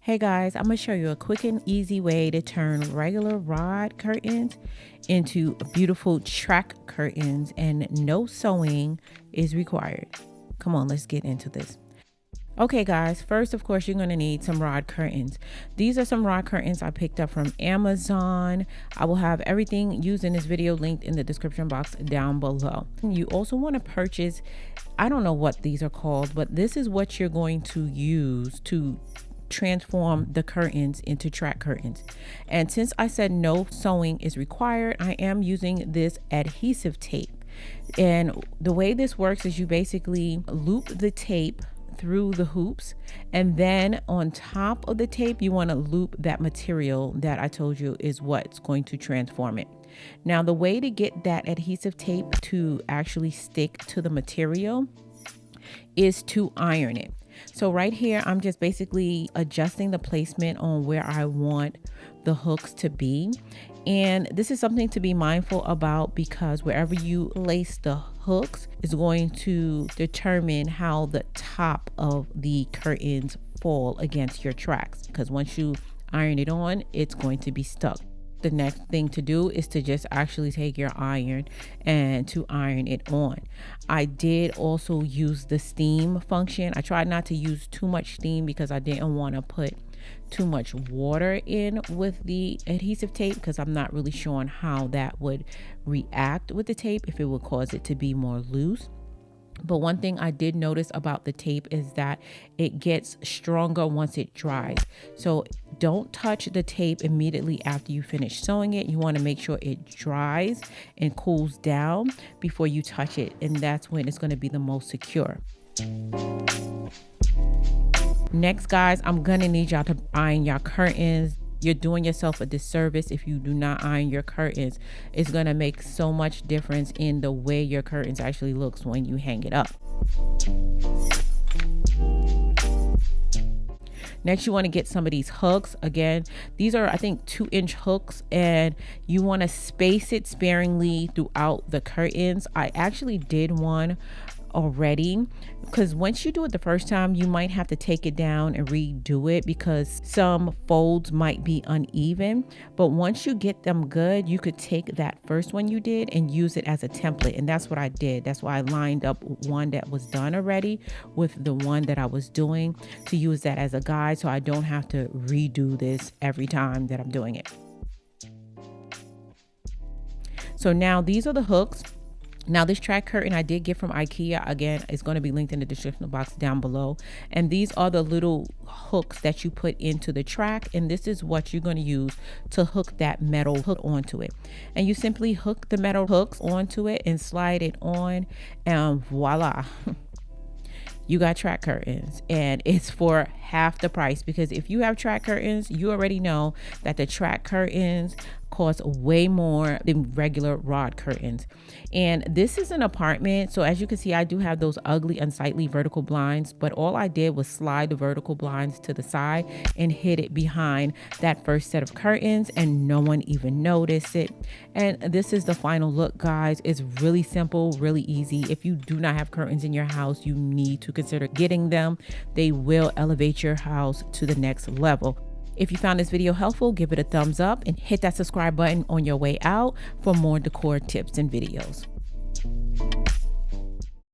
Hey guys, I'm going to show you a quick and easy way to turn regular rod curtains into beautiful track curtains, and no sewing is required. Come on, let's get into this. Okay guys, first of course you're going to need some rod curtains. These are some rod curtains I picked up from Amazon. I will have everything used in this video linked in the description box down below. You also want to purchase, I don't know what these are called, but this is what you're going to use to transform the curtains into track curtains. And since I said no sewing is required, I am using this adhesive tape. And the way this works is you basically loop the tape through the hoops, and then on top of the tape you want to loop that material that I told you is what's going to transform it. Now the way to get that adhesive tape to actually stick to the material is to iron it. So right here I'm just basically adjusting the placement on where I want the hooks to be, and this is something to be mindful about because wherever you place the hooks is going to determine how the top of the curtains fall against your tracks, because once you iron it on, it's going to be stuck. The next thing to do is to just actually take your iron and to iron it on. I did also use the steam function. I tried not to use too much steam because I didn't want to put too much water in with the adhesive tape, because I'm not really sure on how that would react with the tape, if it would cause it to be more loose. But one thing I did notice about the tape is that it gets stronger once it dries. So don't touch the tape immediately after you finish sewing it. You want to make sure it dries and cools down before you touch it, and that's when it's going to be the most secure. Next guys, I'm gonna need y'all to iron your curtains. You're doing yourself a disservice if you do not iron your curtains. It's gonna make so much difference in the way your curtains actually looks when you hang it up. Next, you want to get some of these hooks. Again, these are I think 2-inch hooks, and you want to space it sparingly throughout the curtains. I actually did one already, because once you do it the first time you might have to take it down and redo it because some folds might be uneven. But once you get them good, you could take that first one you did and use it as a template, and that's what I did. That's why I lined up one that was done already with the one that I was doing, to use that as a guide so I don't have to redo this every time that I'm doing it. So now these are the hooks. Now this track curtain I did get from Ikea. Again, it's going to be linked in the description box down below. And these are the little hooks that you put into the track, and this is what you're going to use to hook that metal hook onto it. And you simply hook the metal hooks onto it and slide it on, and voila. You got track curtains, and it's for half the price, because if you have track curtains, you already know that the track curtains cost way more than regular rod curtains. And this is an apartment, so as you can see, I do have those ugly unsightly vertical blinds, but all I did was slide the vertical blinds to the side and hid it behind that first set of curtains, and no one even noticed it. And this is the final look guys. It's really simple, really easy. If you do not have curtains in your house, you need to consider getting them. They will elevate your house to the next level. If you found this video helpful, give it a thumbs up and hit that subscribe button on your way out for more decor tips and videos.